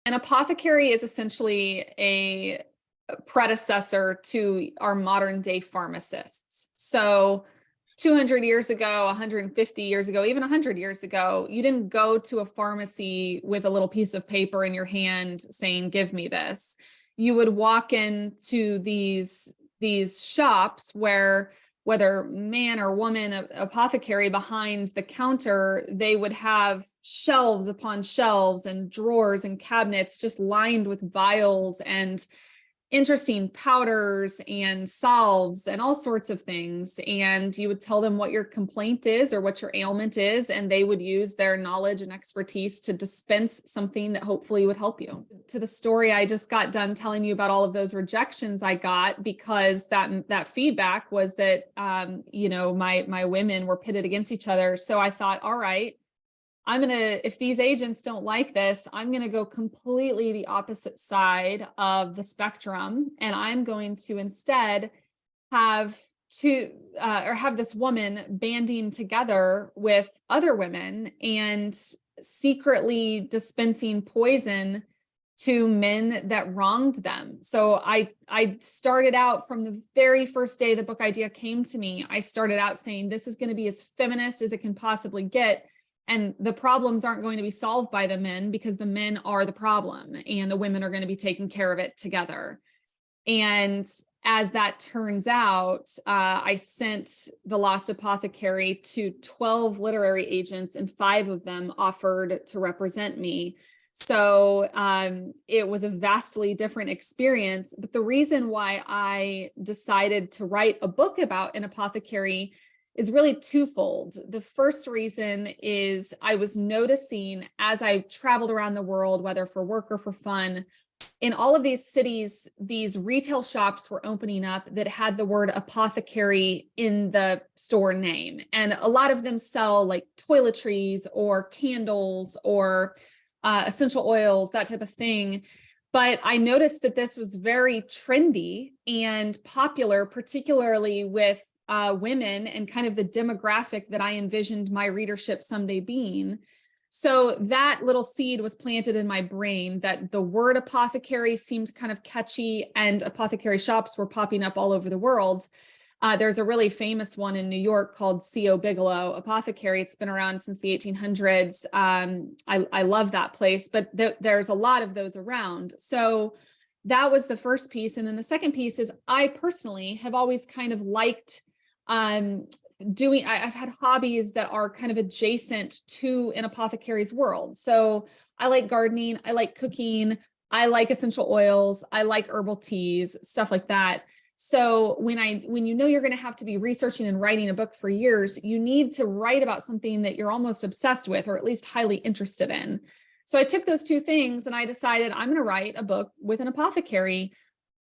An apothecary is essentially a predecessor to our modern day pharmacists. So 200 years ago, 150 years ago, even 100 years ago, you didn't go to a pharmacy with a little piece of paper in your hand saying, give me this. You would walk into these shops where, whether man or woman, apothecary, behind the counter, they would have shelves upon shelves and drawers and cabinets just lined with vials and interesting powders and salves and all sorts of things. And you would tell them what your complaint is or what your ailment is, and they would use their knowledge and expertise to dispense something that hopefully would help you. To the story I just got done telling you about all of those rejections I got, because that feedback was that my women were pitted against each other. So I thought, all right, if these agents don't like this, I'm going to go completely the opposite side of the spectrum. And I'm going to instead have this woman banding together with other women and secretly dispensing poison to men that wronged them. So I started out from the very first day the book idea came to me. I started out saying, this is going to be as feminist as it can possibly get. And the problems aren't going to be solved by the men, because the men are the problem and the women are going to be taking care of it together. And as that turns out, I sent The Lost Apothecary to 12 literary agents, and 5 of them offered to represent me. So it was a vastly different experience. But the reason why I decided to write a book about an apothecary is really twofold. The first reason is I was noticing as I traveled around the world, whether for work or for fun, in all of these cities, these retail shops were opening up that had the word apothecary in the store name. And a lot of them sell like toiletries or candles or essential oils, that type of thing. But I noticed that this was very trendy and popular, particularly with women and kind of the demographic that I envisioned my readership someday being. So that little seed was planted in my brain that the word apothecary seemed kind of catchy, and apothecary shops were popping up all over the world. There's a really famous one in New York called C.O. Bigelow Apothecary. It's been around since the 1800s. I love that place, but there's a lot of those around. So that was the first piece. And then the second piece is I personally have always kind of liked I've had hobbies that are kind of adjacent to an apothecary's world. So I like gardening, I like cooking, I like essential oils, I like herbal teas, stuff like that. So when you're going to have to be researching and writing a book for years, you need to write about something that you're almost obsessed with, or at least highly interested in. So I took those two things and I decided I'm going to write a book with an apothecary.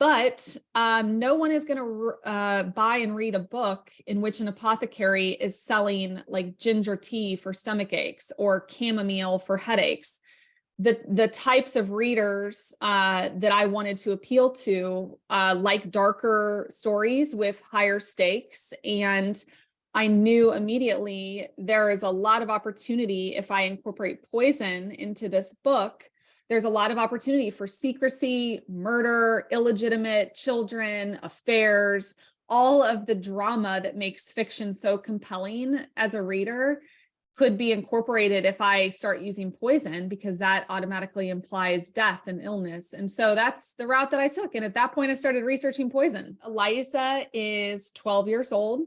But no one is going to buy and read a book in which an apothecary is selling like ginger tea for stomach aches or chamomile for headaches. The types of readers that I wanted to appeal to like darker stories with higher stakes. And I knew immediately there is a lot of opportunity if I incorporate poison into this book. There's a lot of opportunity for secrecy, murder, illegitimate children, affairs, all of the drama that makes fiction so compelling as a reader could be incorporated if I start using poison, because that automatically implies death and illness. And so that's the route that I took. And at that point, I started researching poison. Eliza is 12 years old.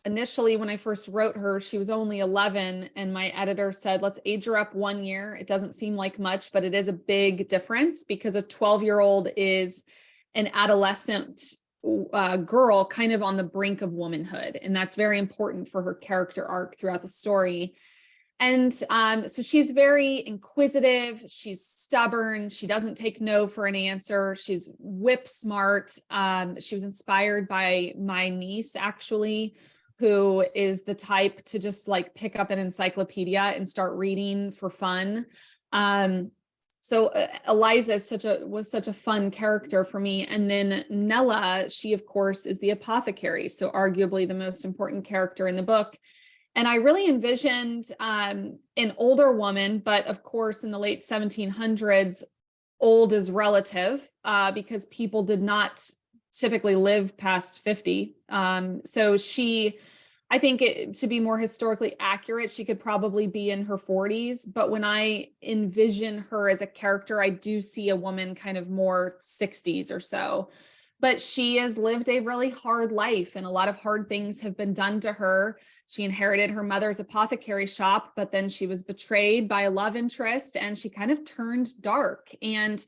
Initially, when I first wrote her, she was only 11, and my editor said, let's age her up 1 year. It doesn't seem like much, but it is a big difference, because a 12-year-old is an adolescent girl kind of on the brink of womanhood. And that's very important for her character arc throughout the story. And so she's very inquisitive. She's stubborn. She doesn't take no for an answer. She's whip smart. She was inspired by my niece, actually, who is the type to just like pick up an encyclopedia and start reading for fun. So Eliza was such a fun character for me. And then Nella, she of course is the apothecary. So arguably the most important character in the book. And I really envisioned an older woman, but of course, in the late 1700s, old is relative because people did not typically live past 50. So I think to be more historically accurate, she could probably be in her 40s. But when I envision her as a character, I do see a woman kind of more 60s or so. But she has lived a really hard life, and a lot of hard things have been done to her. She inherited her mother's apothecary shop, but then she was betrayed by a love interest and she kind of turned dark. And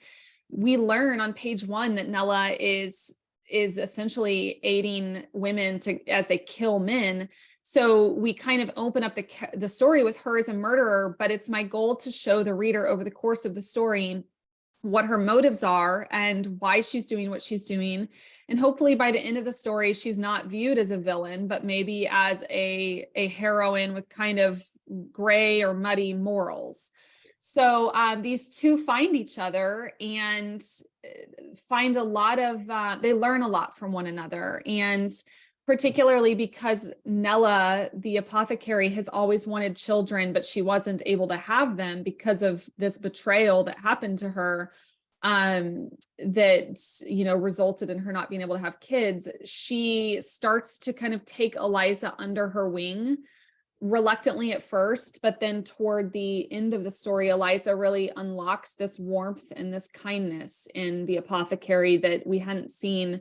we learn on page 1 that Nella is essentially aiding women as they kill men. So we kind of open up the story with her as a murderer, but it's my goal to show the reader over the course of the story what her motives are and why she's doing what she's doing. And hopefully by the end of the story, she's not viewed as a villain, but maybe as a heroine with kind of gray or muddy morals. So these two find each other and find they learn a lot from one another. And particularly because Nella, the apothecary, has always wanted children, but she wasn't able to have them because of this betrayal that happened to her, that, resulted in her not being able to have kids. She starts to kind of take Eliza under her wing, reluctantly at first, but then toward the end of the story, Eliza really unlocks this warmth and this kindness in the apothecary that we hadn't seen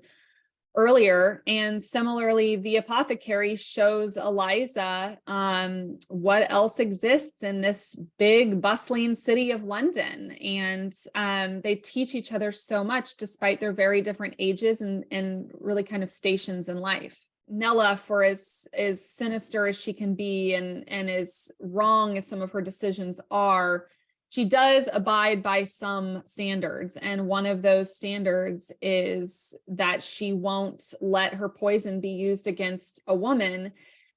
earlier. And similarly, the apothecary shows Eliza what else exists in this big bustling city of London. And they teach each other so much despite their very different ages and really kind of stations in life. Nella, for as sinister as she can be and as wrong as some of her decisions are, she does abide by some standards. And one of those standards is that she won't let her poison be used against a woman.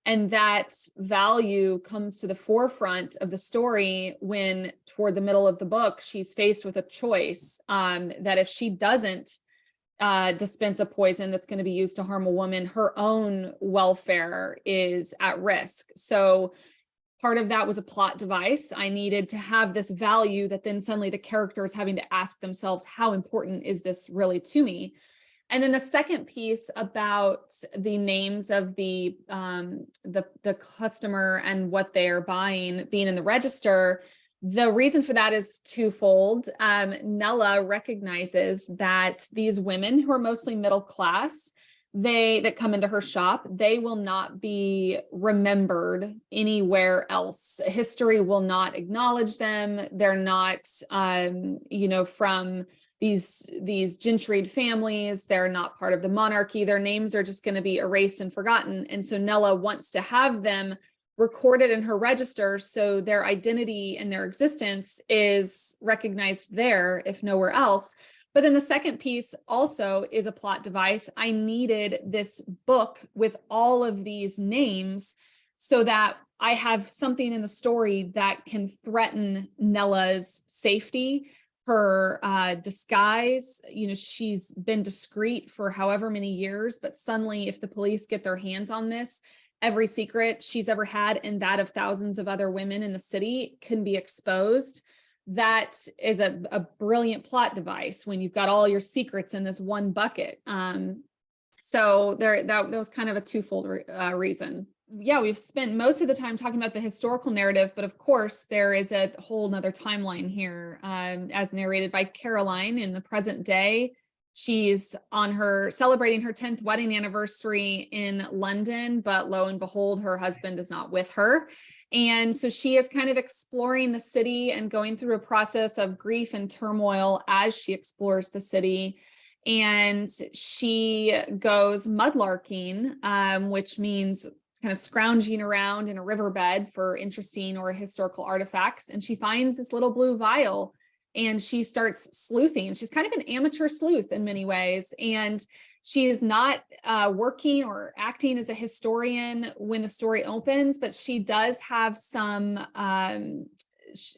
And that value comes to the forefront of the story when, toward the middle of the book, she's faced with a choice that if she doesn't dispense a poison that's going to be used to harm a woman, her own welfare is at risk. So part of that was a plot device. I needed to have this value that then suddenly the character is having to ask themselves, how important is this really to me? And then the second piece about the names of the customer and what they are buying being in the register, the reason for that is twofold. Nella recognizes that these women who are mostly middle class, that come into her shop, they will not be remembered anywhere else. History will not acknowledge them. They're not, from these gentried families. They're not part of the monarchy. Their names are just going to be erased and forgotten. And so Nella wants to have them recorded in her register so their identity and their existence is recognized there, if nowhere else. But then the second piece also is a plot device. I needed this book with all of these names so that I have something in the story that can threaten Nella's safety, her disguise. She's been discreet for however many years, but suddenly if the police get their hands on this, every secret she's ever had and that of thousands of other women in the city can be exposed. That is a brilliant plot device when you've got all your secrets in this one bucket. So that was kind of a twofold reason. Yeah, we've spent most of the time talking about the historical narrative, but of course there is a whole nother timeline here, as narrated by Caroline in the present day. She's celebrating her 10th wedding anniversary in London, but lo and behold, her husband is not with her. And so she is kind of exploring the city and going through a process of grief and turmoil as she explores the city. And she goes mudlarking, which means kind of scrounging around in a riverbed for interesting or historical artifacts. And she finds this little blue vial and she starts sleuthing. She's kind of an amateur sleuth in many ways. And she is not working or acting as a historian when the story opens, but she does have some,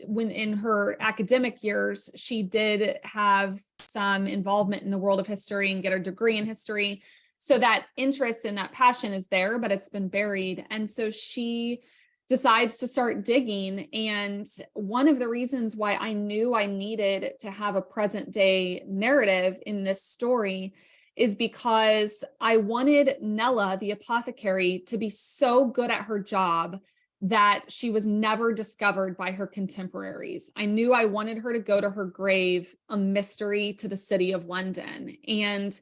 when in her academic years, she did have some involvement in the world of history and get her degree in history. So that interest and that passion is there, but it's been buried. And so she decides to start digging. And one of the reasons why I knew I needed to have a present day narrative in this story is because I wanted Nella, the apothecary, to be so good at her job that she was never discovered by her contemporaries. I knew I wanted her to go to her grave a mystery to the city of London. And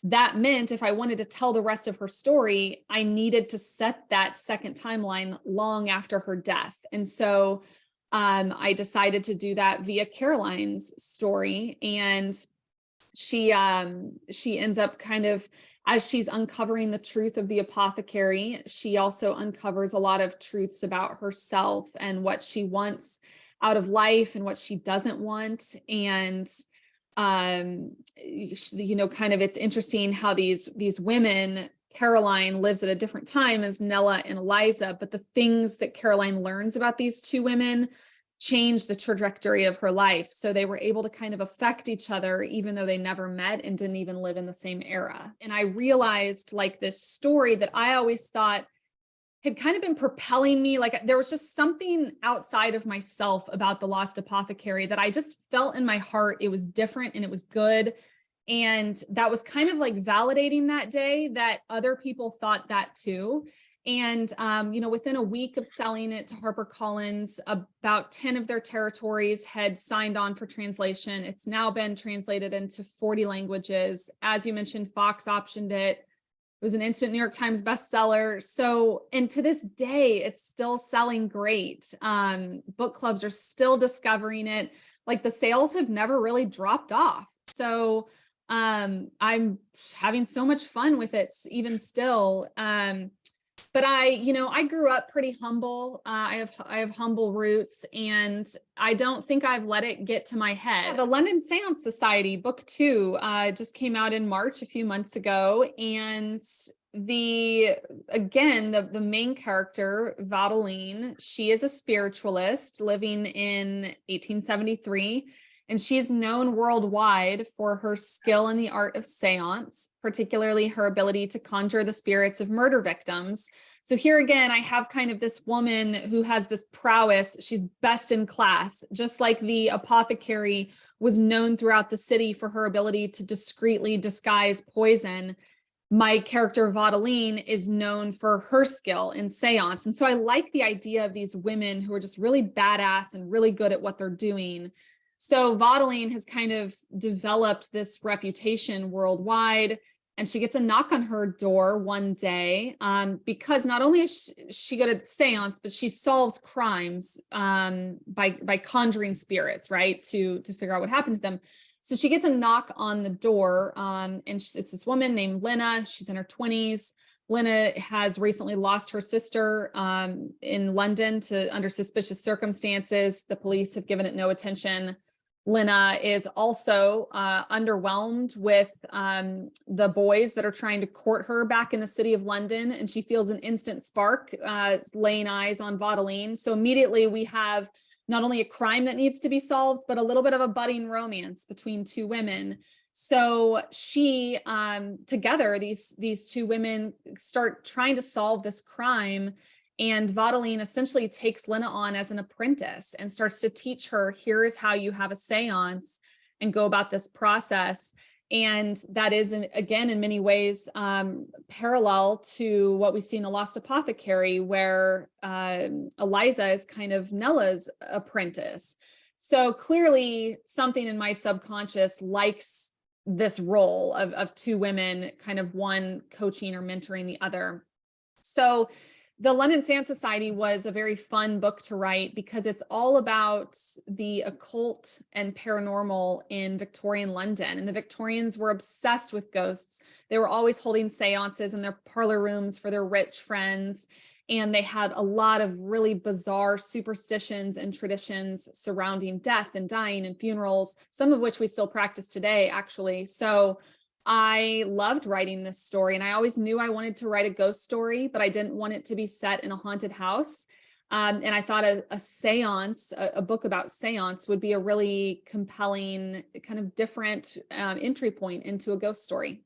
that meant if I wanted to tell the rest of her story, I needed to set that second timeline long after her death. And so I decided to do that via Caroline's story. And she ends up kind of, as she's uncovering the truth of the apothecary, she also uncovers a lot of truths about herself and what she wants out of life and what she doesn't want. And you know, kind of, it's interesting how these women, Caroline lives at a different time as Nella and Eliza, but the things that Caroline learns about these two women change the trajectory of her life. So they were able to kind of affect each other, even though they never met and didn't even live in the same era. And I realized, like, this story that I always thought had kind of been propelling me, like there was just something outside of myself about the Lost Apothecary that I just felt in my heart. It was different and it was good. And that was kind of like validating that day that other people thought that too. And, you know, within a week of selling it to HarperCollins, about 10 of their territories had signed on for translation. It's now been translated into 40 languages. As you mentioned, Fox optioned it. It was an instant New York Times bestseller. So, and to this day, it's still selling great. Book clubs are still discovering it. Like, the sales have never really dropped off. So I'm having so much fun with it even still. But I grew up pretty humble. I have humble roots, and I don't think I've let it get to my head. The London Seance Society book 2 just came out in March a few months ago, and the main character, Vaudeline, she is a spiritualist living in 1873. And she's known worldwide for her skill in the art of seance, particularly her ability to conjure the spirits of murder victims. So here again, I have kind of this woman who has this prowess. She's best in class, just like the apothecary was known throughout the city for her ability to discreetly disguise poison. My character, Vaudeline, is known for her skill in seance. And so I like the idea of these women who are just really badass and really good at what they're doing. So Vaudeline has kind of developed this reputation worldwide, and she gets a knock on her door one day because not only is she good at seance, but she solves crimes by conjuring spirits, right, to figure out what happened to them. So she gets a knock on the door, and it's this woman named Lena. She's in her 20s. Lena has recently lost her sister in London under suspicious circumstances. The police have given it no attention. Lena is also underwhelmed with the boys that are trying to court her back in the city of London, and she feels an instant spark laying eyes on Vaudeline. So immediately we have not only a crime that needs to be solved, but a little bit of a budding romance between two women. So she, together, these two women start trying to solve this crime. And Vaudeline essentially takes Lena on as an apprentice and starts to teach her, here is how you have a seance and go about this process. And that is, again, in many ways, parallel to what we see in The Lost Apothecary, where Eliza is kind of Nella's apprentice. So clearly something in my subconscious likes this role of two women, kind of one coaching or mentoring the other. So the London Seance Society was a very fun book to write because it's all about the occult and paranormal in Victorian London. And the Victorians were obsessed with ghosts. They were always holding seances in their parlor rooms for their rich friends. And they had a lot of really bizarre superstitions and traditions surrounding death and dying and funerals, some of which we still practice today, actually. So I loved writing this story, and I always knew I wanted to write a ghost story, but I didn't want it to be set in a haunted house. And I thought a seance, a book about seance, would be a really compelling, kind of different entry point into a ghost story.